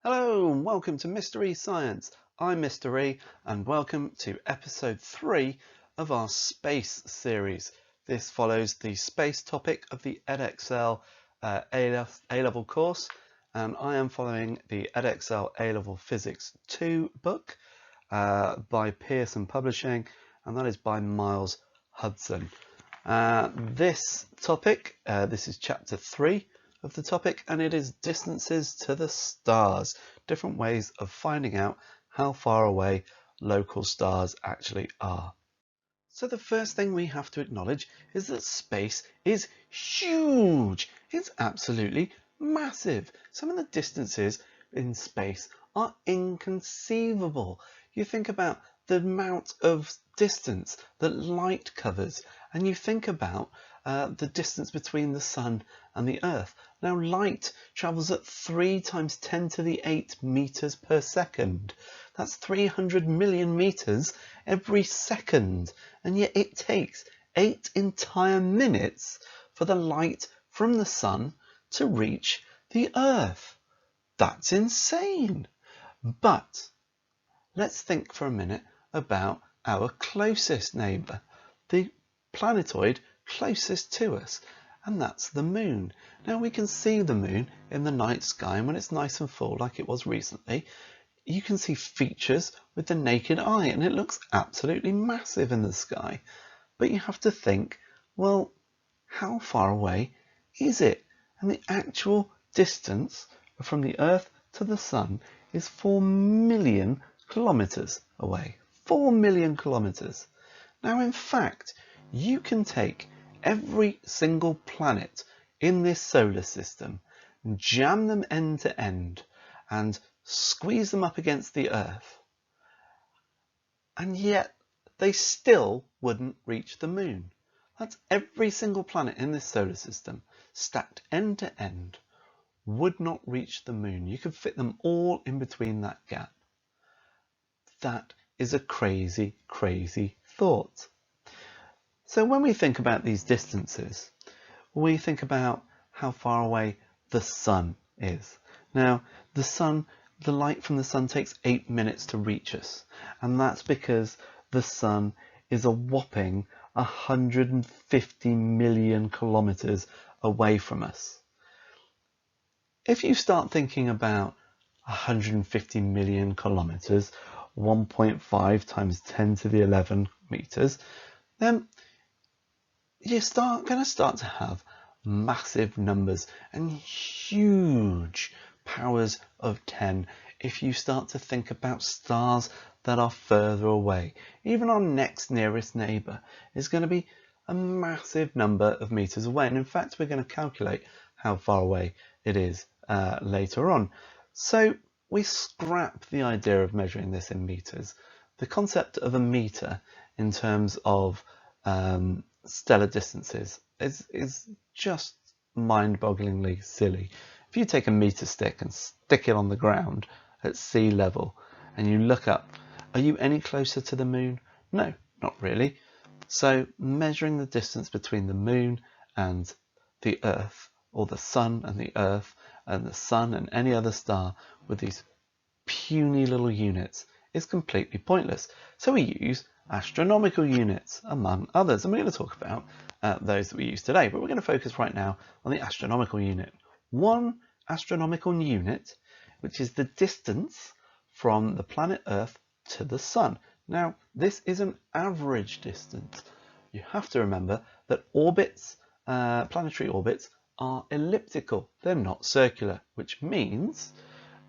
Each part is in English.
Hello and welcome to Mystery Science. I'm Mr. E and welcome to episode 3 of our space series. This follows the space topic of the EdExcel A-level course, and I am following the EdExcel A-level Physics 2 book by Pearson Publishing, and that is by Miles Hudson. This topic, this is chapter 3 of the topic, and it is distances to the stars, different ways of finding out how far away local stars actually are. So the first thing we have to acknowledge is that space is huge. It's absolutely massive. Some of the distances in space are inconceivable. You think about the amount of distance that light covers, and you think about the distance between the sun and the earth. Now light travels at 3 × 10⁸ meters per second. That's 300 million meters every second, and yet it takes 8 entire minutes for the light from the sun to reach the earth. That's insane. But let's think for a minute about our closest neighbour, the planetoid closest to us, and that's the moon. Now we can see the moon in the night sky, and when it's nice and full like it was recently, you can see features with the naked eye, and it looks absolutely massive in the sky. But you have to think, well, how far away is it? And the actual distance from the Earth to the Sun is 4 million kilometers away. 4 million kilometers. Now, in fact, you can take every single planet in this solar system, jam them end to end, and squeeze them up against the Earth, and yet they still wouldn't reach the moon. That's every single planet in this solar system, stacked end to end, would not reach the moon. You could fit them all in between that gap. That is a crazy, crazy thought. So when we think about these distances, we think about how far away the sun is. Now, the light from the sun takes 8 minutes to reach us, and that's because the sun is a whopping 150 million kilometers away from us. If you start thinking about 150 million kilometers, 1.5 times 10 to the 11 meters, then you're going to start to have massive numbers and huge powers of 10 if you start to think about stars that are further away. Even our next nearest neighbour is going to be a massive number of meters away, and in fact we're going to calculate how far away it is later on. So we scrap the idea of measuring this in meters. The concept of a meter in terms of stellar distances is just mind-bogglingly silly. If you take a meter stick and stick it on the ground at sea level and you look up, are you any closer to the moon? No, not really. So measuring the distance between the moon and the Earth, or the sun and the Earth and the sun and any other star with these puny little units is completely pointless. So we use astronomical units, among others, and we're going to talk about those that we use today, but we're going to focus right now on the astronomical unit. One astronomical unit, which is the distance from the planet Earth to the sun. Now, this is an average distance. You have to remember that orbits, planetary orbits, are elliptical. They're not circular, which means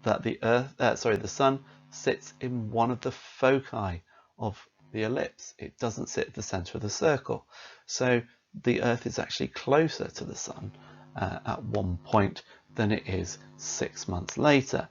that the sun sits in one of the foci of the ellipse. It doesn't sit at the center of the circle. So the Earth is actually closer to the sun at one point than it is 6 months later.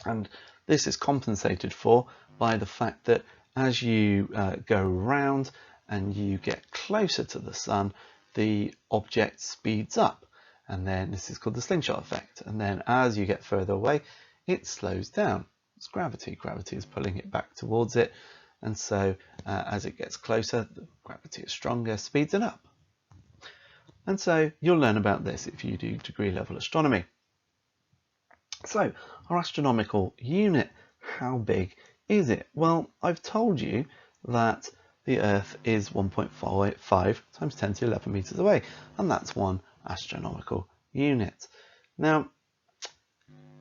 And this is compensated for by the fact that as you go round and you get closer to the sun, the object speeds up, and then this is called the slingshot effect, and then as you get further away it slows down. It's gravity is pulling it back towards it, and so as it gets closer the gravity is stronger, speeds it up. And so you'll learn about this if you do degree level astronomy. So our astronomical unit, how big is it? Well, I've told you that the Earth is 1.5 times 10 to the 11 meters away, and that's one astronomical unit. Now,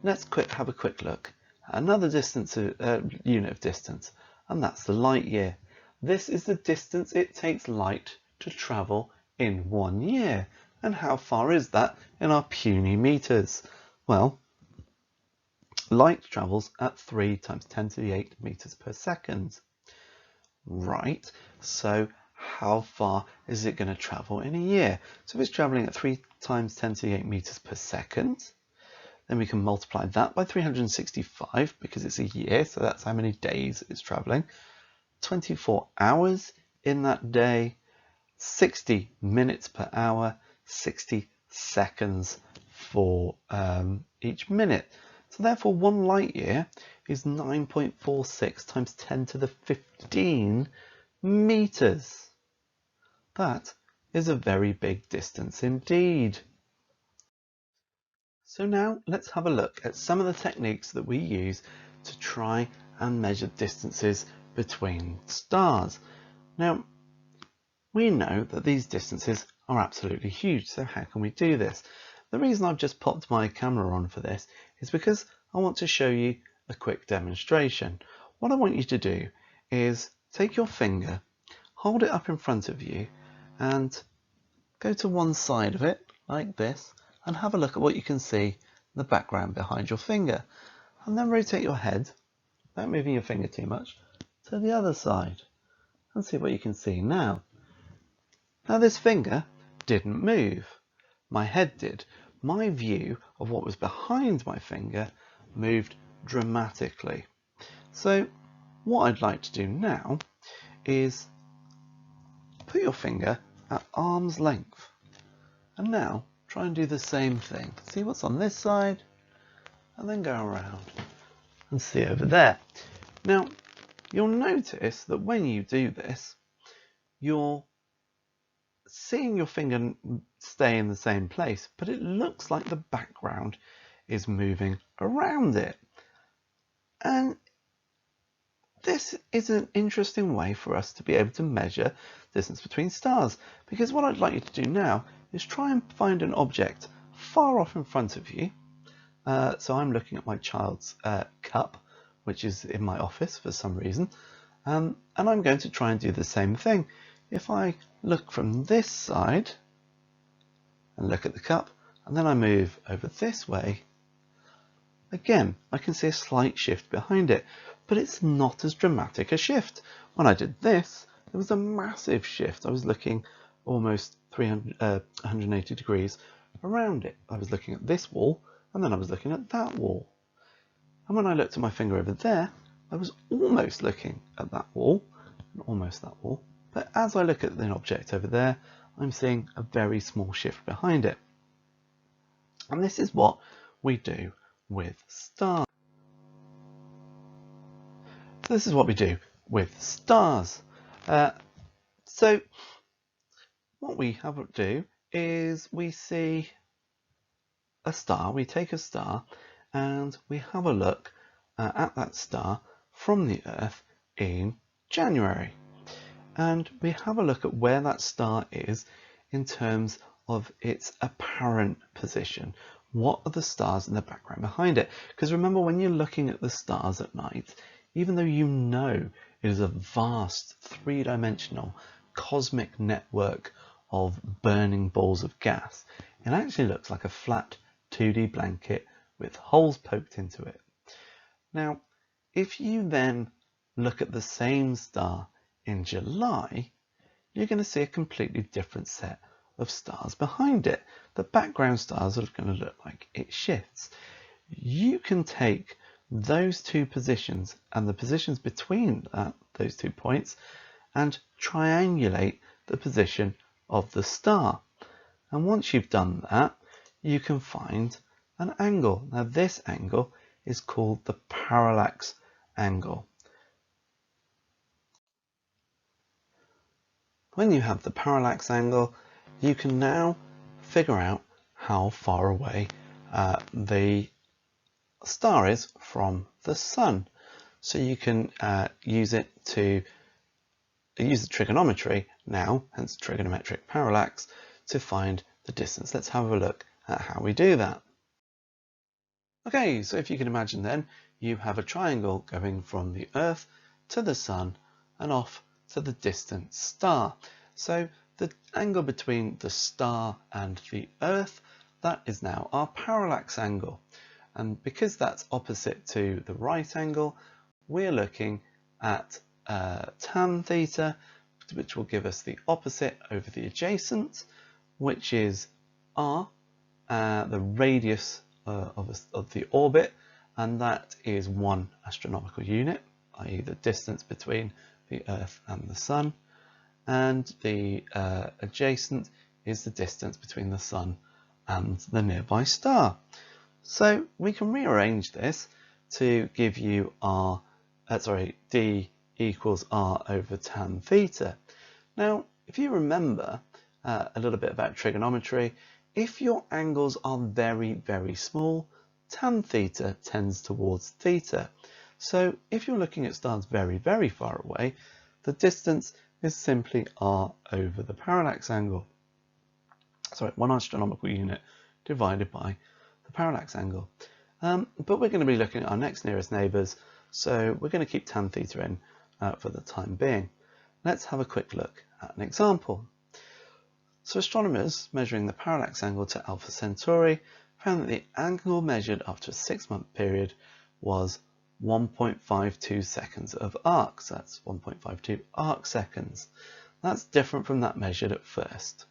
let's have a quick look at another unit of distance, and that's the light year. This is the distance it takes light to travel in 1 year. And how far is that in our puny meters? Well, light travels at 3 times 10 to the 8 meters per second. Right, so how far is it going to travel in a year? So if it's traveling at 3 times 10 to the 8 meters per second, then we can multiply that by 365 because it's a year, so that's how many days it's traveling. 24 hours in that day, 60 minutes per hour, 60 seconds for each minute. So therefore 1 light year is 9.46 times 10 to the 15 meters. That is a very big distance indeed. So now let's have a look at some of the techniques that we use to try and measure distances between stars. Now, we know that these distances are absolutely huge, so how can we do this? The reason I've just popped my camera on for this is because I want to show you a quick demonstration. What I want you to do is take your finger, hold it up in front of you, and go to one side of it, like this, and have a look at what you can see in the background behind your finger. And then rotate your head, without moving your finger too much, to the other side, and see what you can see now. Now this finger didn't move, my head did. My view of what was behind my finger moved dramatically. So what I'd like to do now is put your finger at arm's length, and now try and do the same thing. See what's on this side, and then go around and see over there. Now you'll notice that when you do this, you're seeing your finger stay in the same place, but it looks like the background is moving around it. And this is an interesting way for us to be able to measure distance between stars, because what I'd like you to do now is try and find an object far off in front of you. So I'm looking at my child's cup, which is in my office for some reason, and I'm going to try and do the same thing. If I look from this side and look at the cup, and then I move over this way, again, I can see a slight shift behind it, but it's not as dramatic a shift. When I did this, there was a massive shift. I was looking almost 180 degrees around it. I was looking at this wall, and then I was looking at that wall. And when I looked at my finger over there, I was almost looking at that wall, and almost that wall. But as I look at the object over there, I'm seeing a very small shift behind it. And this is what we do with stars. This is what we do with stars. So what we have to do is we see a star, we take a star and we have a look at that star from the Earth in January. And we have a look at where that star is in terms of its apparent position. What are the stars in the background behind it? Because remember, when you're looking at the stars at night, even though you know it is a vast three-dimensional cosmic network of burning balls of gas, it actually looks like a flat 2D blanket with holes poked into it. Now, if you then look at the same star in July, you're going to see a completely different set of stars behind it. The background stars are going to look like it shifts. You can take those two positions and the positions between those 2 points and triangulate the position of the star. And once you've done that, you can find an angle. Now this angle is called the parallax angle. When you have the parallax angle, you can now figure out how far away the star is from the sun. So you can use it to use the trigonometry now, hence trigonometric parallax, to find the distance. Let's have a look at how we do that. Okay, so if you can imagine then, you have a triangle going from the Earth to the sun and off to the distant star. So the angle between the star and the Earth, that is now our parallax angle. And because that's opposite to the right angle, we're looking at tan theta, which will give us the opposite over the adjacent, which is r, the radius of the orbit, and that is 1 astronomical unit, i.e. the distance between the Earth and the Sun, and the adjacent is the distance between the Sun and the nearby star. So we can rearrange this to give you our, d equals r over tan theta. Now, if you remember a little bit about trigonometry, if your angles are very, very small, tan theta tends towards theta. So if you're looking at stars very, very far away, the distance is simply r over the parallax angle. Sorry, 1 astronomical unit divided by the parallax angle. But we're going to be looking at our next nearest neighbours, so we're going to keep tan theta in for the time being. Let's have a quick look at an example. So astronomers measuring the parallax angle to Alpha Centauri found that the angle measured after a 6-month period was 1.52 seconds of arc. So that's 1.52 arc seconds. That's different from that measured at first.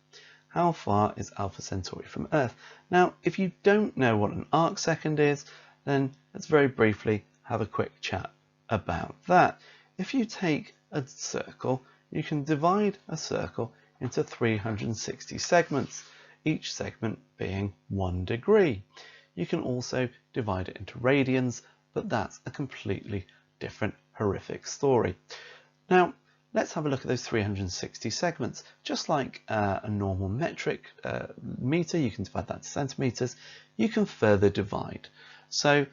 How far is Alpha Centauri from Earth? Now, if you don't know what an arc second is, then let's very briefly have a quick chat about that. If you take a circle, you can divide a circle into 360 segments, each segment being 1 degree. You can also divide it into radians, but that's a completely different horrific story. Now, let's have a look at those 360 segments. Just like a normal metric meter, you can divide that into centimeters, you can further divide. So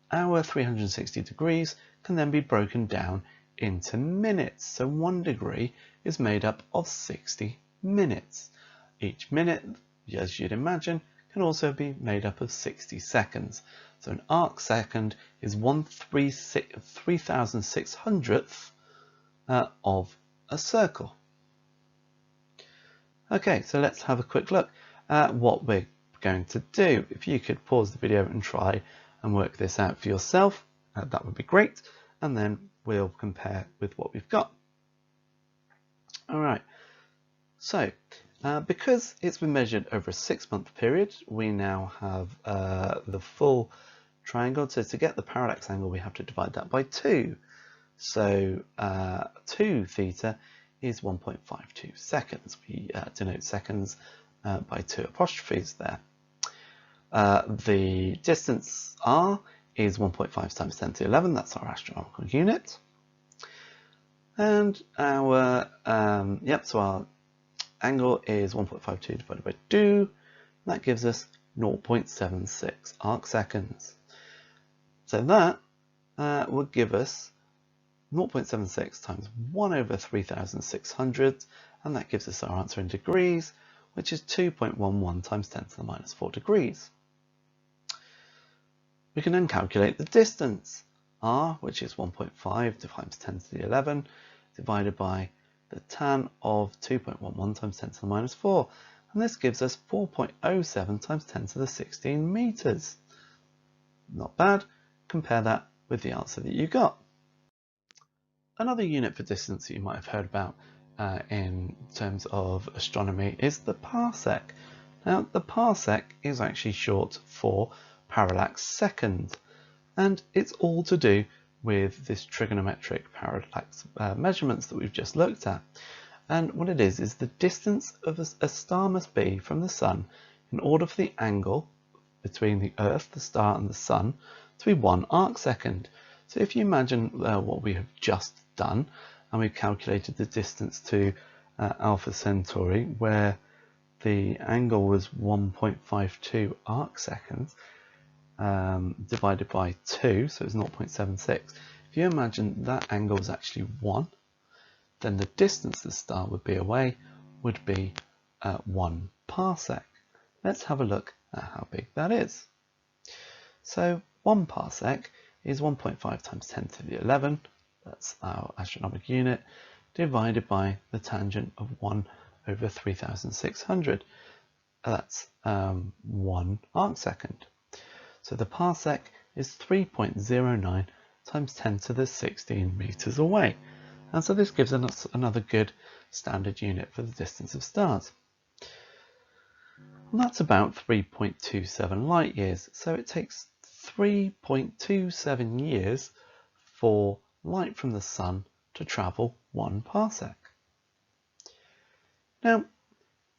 our 360 degrees can then be broken down into minutes. So 1 degree is made up of 60 minutes. Each minute, as you'd imagine, can also be made up of 60 seconds. So an arc second is 1/3600th of a circle. Okay, so let's have a quick look at what we're going to do. If you could pause the video and try and work this out for yourself, that would be great. And then we'll compare with what we've got. All right, so because it's been measured over a 6-month period, we now have the full triangle. So to get the parallax angle, we have to divide that by 2. So 2 theta is 1.52 seconds. We denote seconds by 2 apostrophes there. The distance r is 1.5 times 10 to the 11. That's our astronomical unit. And our so our angle is 1.52 divided by 2. That gives us 0.76 arc seconds. So that would give us 0.76 times 1/3600, and that gives us our answer in degrees, which is 2.11 times 10 to the minus 4 degrees. We can then calculate the distance, r, which is 1.5 times 10 to the 11, divided by the tan of 2.11 times 10 to the minus 4, and this gives us 4.07 times 10 to the 16 meters. Not bad. Compare that with the answer that you got. Another unit for distance that you might have heard about in terms of astronomy is the parsec. Now, the parsec is actually short for parallax second, and it's all to do with this trigonometric parallax measurements that we've just looked at. And what it is the distance of a star must be from the sun in order for the angle between the Earth, the star, and the sun to be 1 arc second. So if you imagine what we have just done, and we've calculated the distance to Alpha Centauri, where the angle was 1.52 arc seconds, divided by 2, so it's 0.76. If you imagine that angle is actually 1, then the distance the star would be away would be 1 parsec. Let's have a look at how big that is. So 1 parsec is 1.5 times 10 to the 11, that's our astronomical unit, divided by the tangent of 1 over 3,600. That's 1 arcsecond. So the parsec is 3.09 times 10 to the 16 meters away. And so this gives us another good standard unit for the distance of stars. And that's about 3.27 light years. So it takes 3.27 years for light from the sun to travel 1 parsec. Now,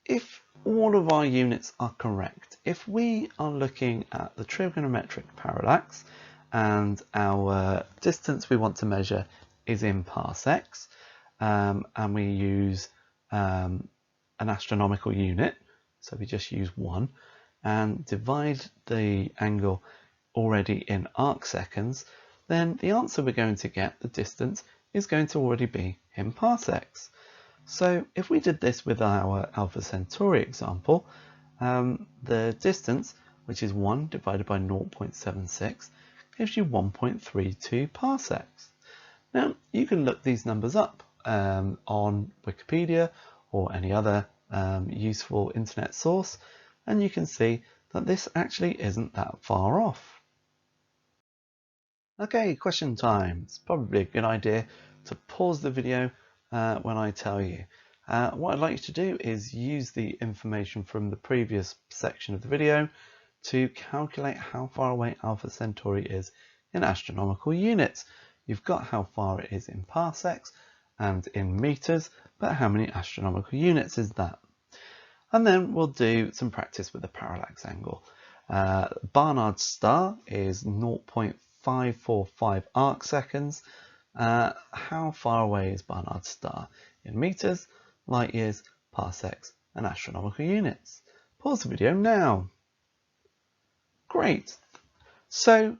if all of our units are correct, if we are looking at the trigonometric parallax and our distance we want to measure is in parsecs, and we use an astronomical unit, so we just use 1, and divide the angle already in arcseconds, then the answer we're going to get, the distance, is going to already be in parsecs. So if we did this with our Alpha Centauri example, the distance, which is 1 divided by 0.76, gives you 1.32 parsecs. Now, you can look these numbers up on Wikipedia or any other useful internet source, and you can see that this actually isn't that far off. Okay, question time. It's probably a good idea to pause the video when I tell you. What I'd like you to do is use the information from the previous section of the video to calculate how far away Alpha Centauri is in astronomical units. You've got how far it is in parsecs and in meters, but how many astronomical units is that? And then we'll do some practice with the parallax angle. Barnard's star is 0.545 arcseconds. How far away is Barnard's star in meters, light years, parsecs, and astronomical units? Pause the video now. Great. So,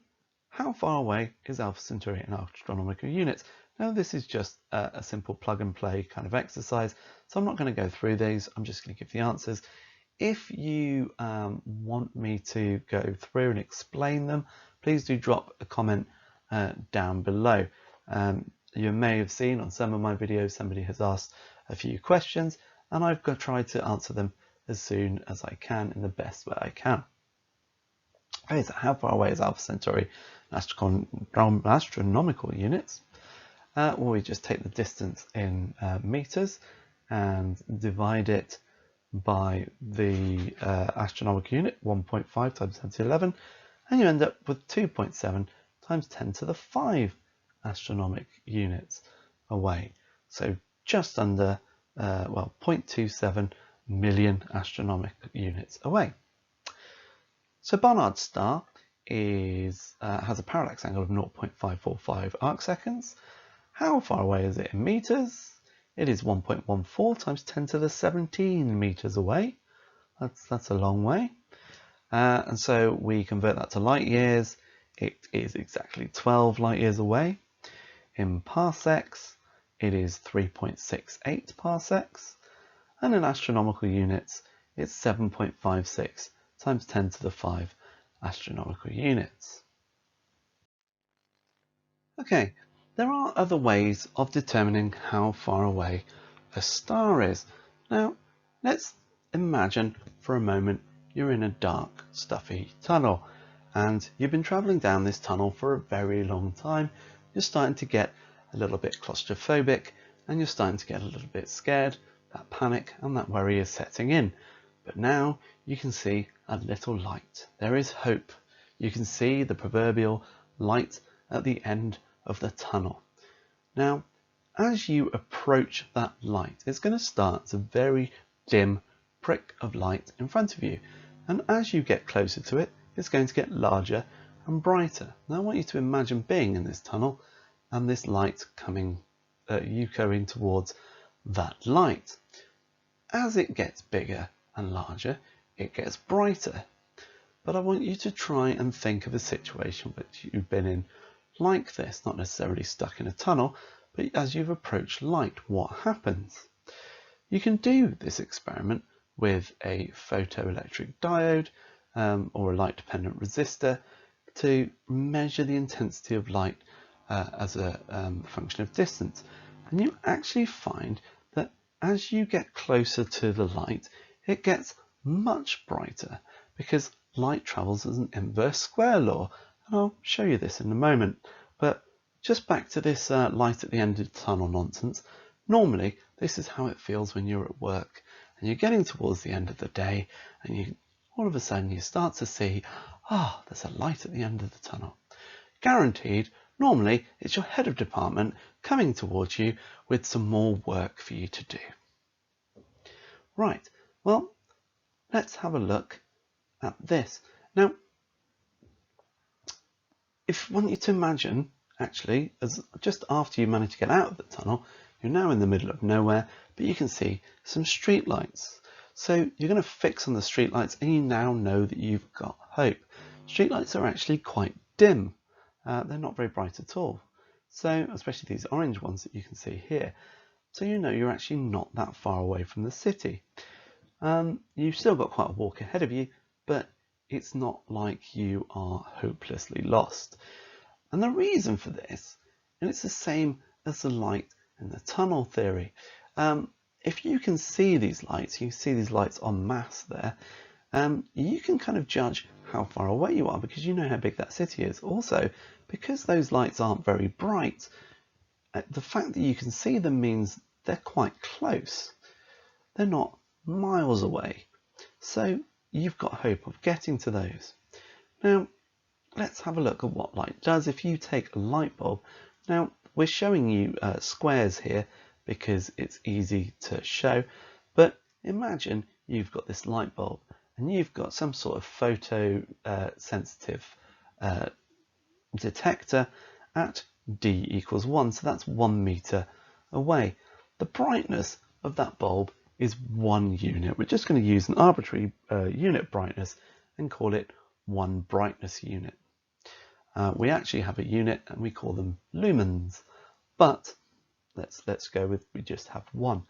how far away is Alpha Centauri in astronomical units? Now, this is just a simple plug and play kind of exercise, so I'm not going to go through these. I'm just going to give the answers. If you want me to go through and explain them, please do drop a comment down below. You may have seen on some of my videos somebody has asked a few questions, and I've tried to answer them as soon as I can in the best way I can. Okay, so how far away is Alpha Centauri in astronomical units? Well, we just take the distance in meters and divide it by the astronomical unit, 1.5 times 10 to the 11, and you end up with 2.7 times 10 to the 5 astronomic units away. So just under, 0.27 million astronomic units away. So Barnard's star has a parallax angle of 0.545 arcseconds. How far away is it in meters? It is 1.14 times 10 to the 17 meters away. That's a long way. And so we convert that to light years. It is exactly 12 light years away. In parsecs, it is 3.68 parsecs. And in astronomical units, it's 7.56 times 10 to the 5 astronomical units. Okay, there are other ways of determining how far away a star is. Now, let's imagine for a moment you're in a dark, stuffy tunnel, and you've been traveling down this tunnel for a very long time. You're starting to get a little bit claustrophobic, and you're starting to get a little bit scared. That panic and that worry is setting in. But now you can see a little light. There is hope. You can see the proverbial light at the end of the tunnel. Now, as you approach that light, it's going to start as a very dim prick of light in front of you. And as you get closer to it, it's going to get larger and brighter. Now, I want you to imagine being in this tunnel and this light coming, you going towards that light. As it gets bigger and larger, it gets brighter. but I want you to try and think of a situation which you've been in like this, not necessarily stuck in a tunnel, but as you've approached light, what happens? You can do this experiment with a photoelectric diode or a light-dependent resistor to measure the intensity of light as a function of distance. And you actually find that as you get closer to the light, it gets much brighter because light travels as an inverse square law. And I'll show you this in a moment. But just back to this light at the end of the tunnel nonsense. Normally, this is how it feels when you're at work and you're getting towards the end of the day and all of a sudden you start to see, there's a light at the end of the tunnel. Guaranteed, normally it's your head of department coming towards you with some more work for you to do. Right, well, let's have a look at this. Now, if I want you to imagine, actually, as just after you manage to get out of the tunnel, you're now in the middle of nowhere, but you can see some street lights. So you're going to fix on the street lights and you now know that you've got hope. Street lights are actually quite dim. They're not very bright at all. So, especially these orange ones that you can see here. So you know you're actually not that far away from the city. You've still got quite a walk ahead of you, but it's not like you are hopelessly lost. And the reason for this, and it's the same as the light in the tunnel theory. If you can see these lights, you see these lights en masse there, you can kind of judge how far away you are because you know how big that city is. Also, because those lights aren't very bright, the fact that you can see them means they're quite close. They're not miles away. So you've got hope of getting to those. Now, let's have a look at what light does. If you take a light bulb, now we're showing you squares here because it's easy to show, but imagine you've got this light bulb and you've got some sort of photo sensitive detector at D equals 1, so that's 1 meter away. The brightness of that bulb is 1 unit. We're just going to use an arbitrary unit brightness and call it 1 brightness unit. We actually have a unit and we call them lumens, but let's go with we just have 1.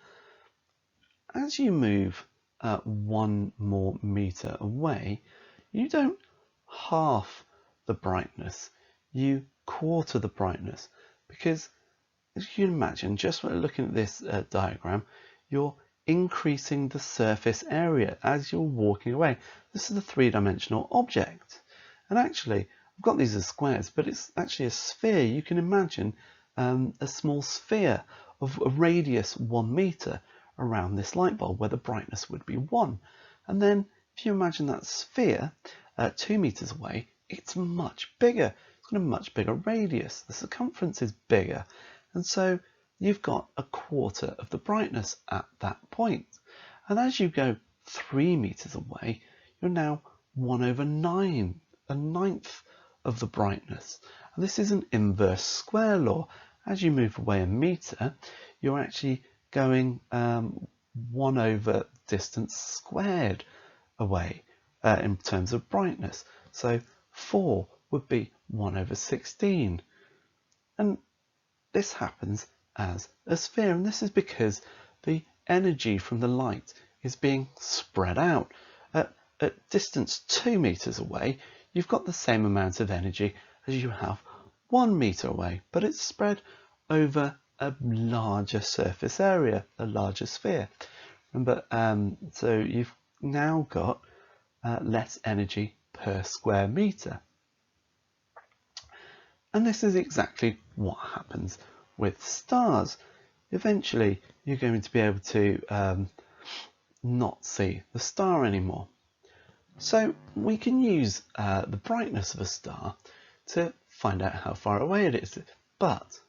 As you move 1 more meter away, you don't half the brightness, you quarter the brightness, because as you can imagine, just when looking at this diagram, you're increasing the surface area as you're walking away. This is a 3-dimensional object, and actually I've got these as squares, but it's actually a sphere. You can imagine a small sphere of a radius 1 meter around this light bulb where the brightness would be 1. And then if you imagine that sphere 2 meters away, it's much bigger. It's got a much bigger radius. The circumference is bigger. And so you've got a quarter of the brightness at that point. And as you go 3 meters away, you're now 1/9, a ninth of the brightness. And this is an inverse square law. As you move away a meter, you're actually going 1 over distance squared away in terms of brightness. So 4 would be 1/16. And this happens as a sphere, and this is because the energy from the light is being spread out. At distance 2 meters away, you've got the same amount of energy as you have 1 meter away, but it's spread over a larger surface area, a larger sphere. Remember, so you've now got less energy per square meter. And this is exactly what happens with stars. Eventually, you're going to be able to not see the star anymore. So we can use the brightness of a star to find out how far away it is. But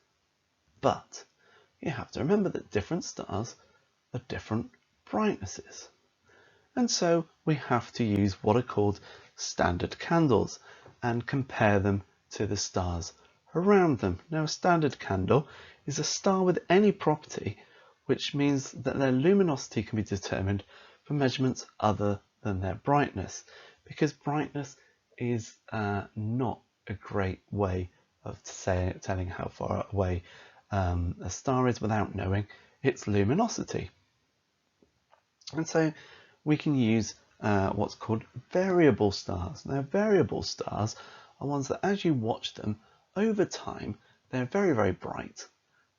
you have to remember that different stars are different brightnesses. And so we have to use what are called standard candles and compare them to the stars around them. Now, a standard candle is a star with any property, which means that their luminosity can be determined from measurements other than their brightness, because brightness is not a great way of telling how far away a star is without knowing its luminosity. And so we can use what's called variable stars. Now, variable stars are ones that as you watch them over time, they're very, very bright,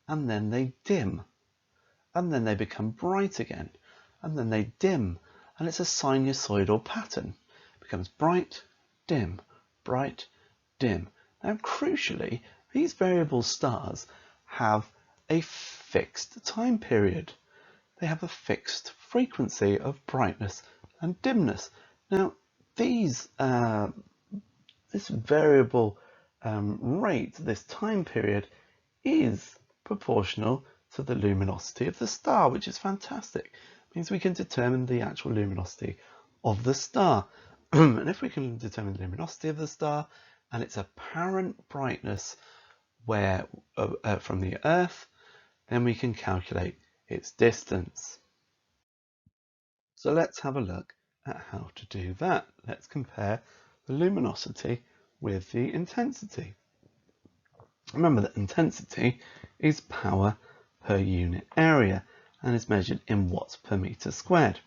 and then they dim, and then they become bright again, and then they dim, and it's a sinusoidal pattern. It becomes bright, dim, bright, dim. Now, crucially, these variable stars have a fixed time period. They have a fixed frequency of brightness and dimness. Now, this variable rate, this time period, is proportional to the luminosity of the star, which is fantastic. It means we can determine the actual luminosity of the star. And if we can determine the luminosity of the star and its apparent brightness from the Earth, then we can calculate its distance. So let's have a look at how to do that. Let's compare the luminosity with the intensity. Remember that intensity is power per unit area and is measured in watts per meter squared.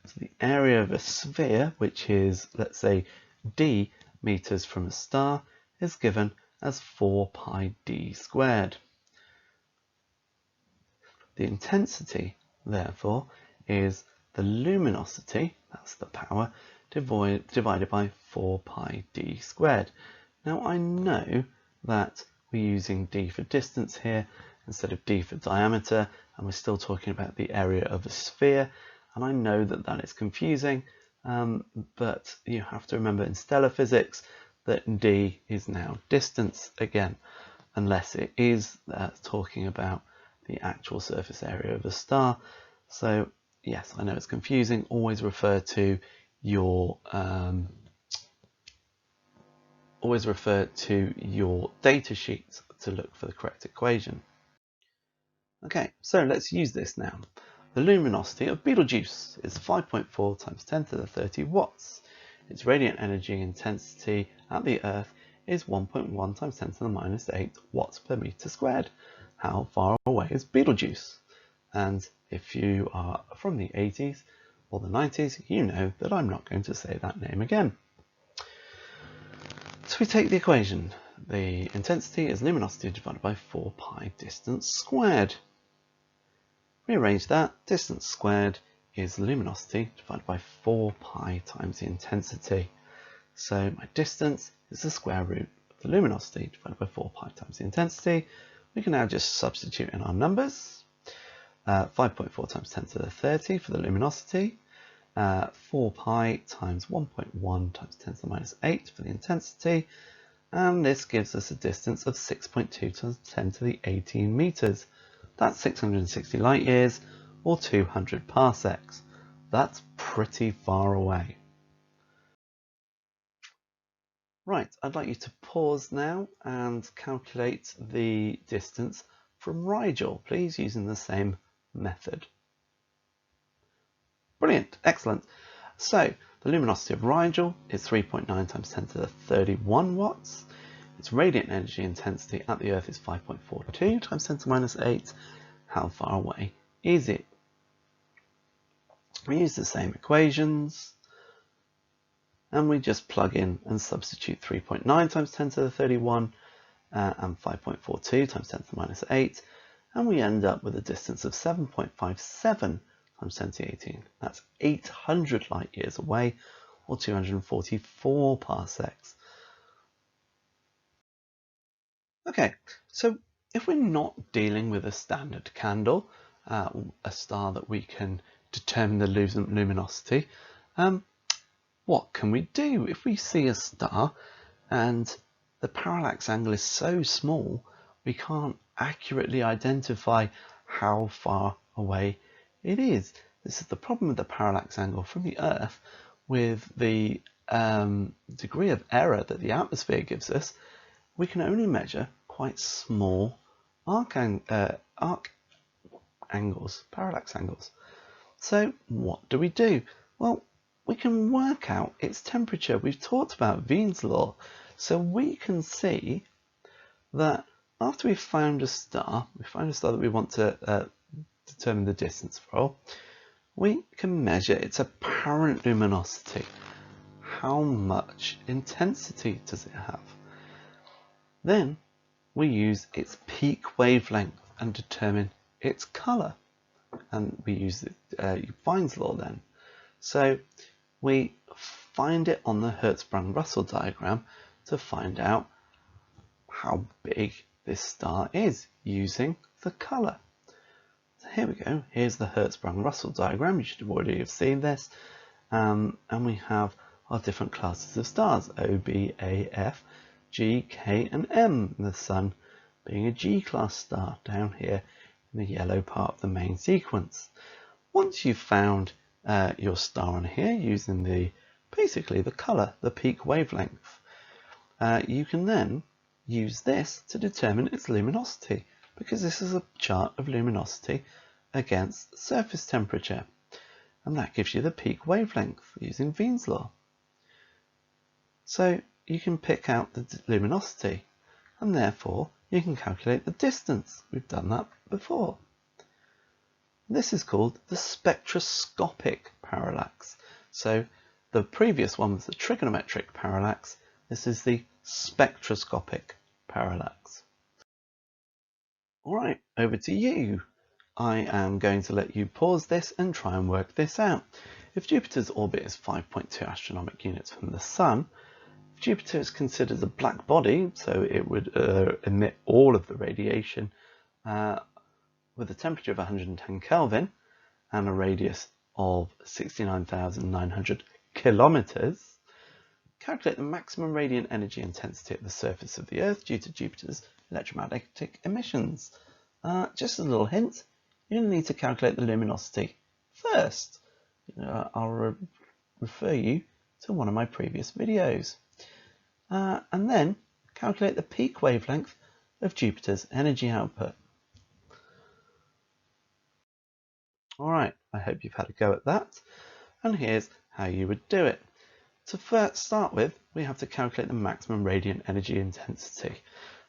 So the area of a sphere, which is, let's say, d meters from a star, is given as 4 pi d squared. The intensity, therefore, is the luminosity, that's the power, divided by 4 pi d squared. Now, I know that we're using d for distance here instead of d for diameter, and we're still talking about the area of a sphere, and I know that that is confusing, but you have to remember in stellar physics that d is now distance again, unless it is talking about the actual surface area of a star. So yes, I know it's confusing. Always refer to your data sheet to look for the correct equation. Okay, so let's use this now. The luminosity of Betelgeuse is 5.4 times 10 to the 30 watts. Its radiant energy intensity at the Earth is 1.1 times 10 to the minus 8 watts per meter squared. How far away is Betelgeuse? And if you are from the 80s or the 90s, you know that I'm not going to say that name again. So we take the equation. The intensity is luminosity divided by 4 pi distance squared. Rearrange that. Distance squared is luminosity divided by 4 pi times the intensity. So my distance is the square root of the luminosity divided by 4 pi times the intensity. We can now just substitute in our numbers. 5.4 times 10 to the 30 for the luminosity. 4 pi times 1.1 times 10 to the minus 8 for the intensity. And this gives us a distance of 6.2 times 10 to the 18 meters. That's 660 light years or 200 parsecs. That's pretty far away. Right, I'd like you to pause now and calculate the distance from Rigel, please, using the same method. Brilliant, excellent. So the luminosity of Rigel is 3.9 times 10 to the 31 watts. Its radiant energy intensity at the Earth is 5.42 times 10 to the minus 8. How far away is it? We use the same equations and we just plug in and substitute 3.9 times 10 to the 31 and 5.42 times 10 to the minus 8, and we end up with a distance of 7.57 times 10 to the 18. That's 800 light years away or 244 parsecs. Okay, so if we're not dealing with a standard candle, a star that we can determine the luminosity, what can we do? If we see a star and the parallax angle is so small, we can't accurately identify how far away it is. This is the problem with the parallax angle from the Earth. With the degree of error that the atmosphere gives us, we can only measure quite small parallax angles. So what do? Well, we can work out its temperature. We've talked about Wien's law, so we can see that after we've found a star, that we want to determine the distance for, we can measure its apparent luminosity. How much intensity does it have? Then we use its peak wavelength and determine its colour. And we use Wien's law then. So we find it on the Hertzsprung-Russell diagram to find out how big this star is using the colour. So here we go. Here's the Hertzsprung-Russell diagram. You should have already have seen this. And we have our different classes of stars, O, B, A, F, G, K, and M. The Sun being a G-class star down here in the yellow part of the main sequence. Once you've found your star on here using basically the colour, the peak wavelength, you can then use this to determine its luminosity, because this is a chart of luminosity against surface temperature, and that gives you the peak wavelength using Wien's law. So you can pick out the luminosity, and therefore you can calculate the distance. We've done that before. This is called the spectroscopic parallax. So the previous one was the trigonometric parallax. This is the spectroscopic parallax. All right, over to you. I am going to let you pause this and try and work this out. If Jupiter's orbit is 5.2 astronomic units from the Sun, if Jupiter is considered a black body, so it would emit all of the radiation with a temperature of 110 Kelvin and a radius of 69,900 kilometers, calculate the maximum radiant energy intensity at the surface of the Earth due to Jupiter's electromagnetic emissions. Just a little hint, you need to calculate the luminosity first. I'll refer you to one of my previous videos. And then calculate the peak wavelength of Jupiter's energy output. All right, I hope you've had a go at that. And here's how you would do it. To first start with, we have to calculate the maximum radiant energy intensity.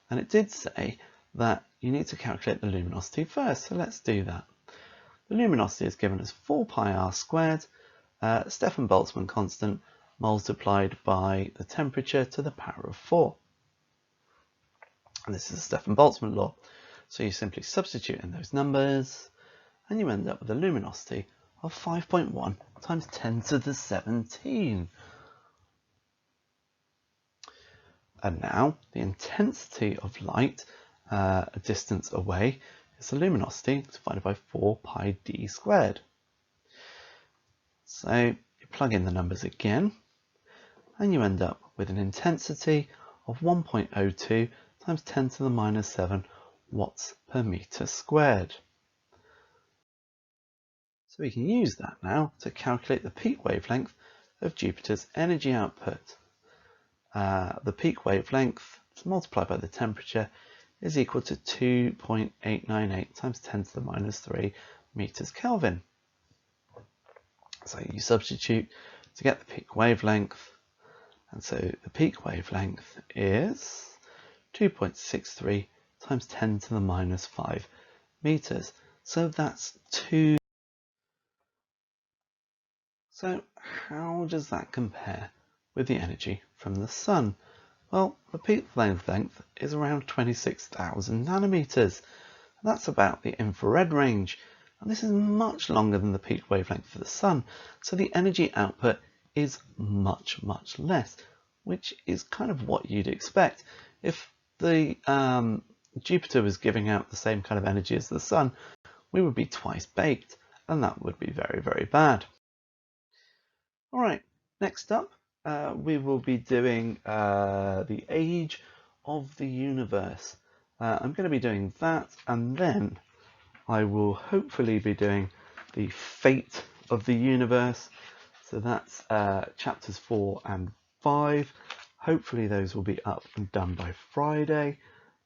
And it did say that you need to calculate the luminosity first, so let's do that. The luminosity is given as 4 pi r squared, Stefan-Boltzmann constant, multiplied by the temperature to the power of 4. And this is the Stefan-Boltzmann law. So you simply substitute in those numbers, and you end up with a luminosity of 5.1 times 10 to the 17. And now the intensity of light a distance away is the luminosity divided by 4 pi d squared. So you plug in the numbers again, and you end up with an intensity of 1.02 times 10 to the minus 7 watts per meter squared. So we can use that now to calculate the peak wavelength of Jupiter's energy output. The peak wavelength multiplied by the temperature is equal to 2.898 times 10 to the minus 3 meters Kelvin. So you substitute to get the peak wavelength, and so the peak wavelength is 2.63 times 10 to the minus 5 meters. So that's 2. So how does that compare with the energy from the Sun? Well, the peak wavelength is around 26,000 nanometers. That's about the infrared range, and this is much longer than the peak wavelength for the Sun, so the energy output is much, much less, which is kind of what you'd expect. If the Jupiter was giving out the same kind of energy as the Sun, we would be twice baked, and that would be very, very bad. All right, next up, we will be doing the age of the universe. I'm going to be doing that, and then I will hopefully be doing the fate of the universe. So that's chapters 4 and 5. Hopefully those will be up and done by Friday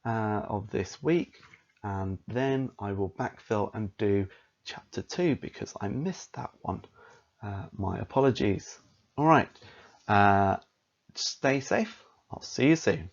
of this week, and then I will backfill and do chapter 2 because I missed that one. My apologies. All right, stay safe. I'll see you soon.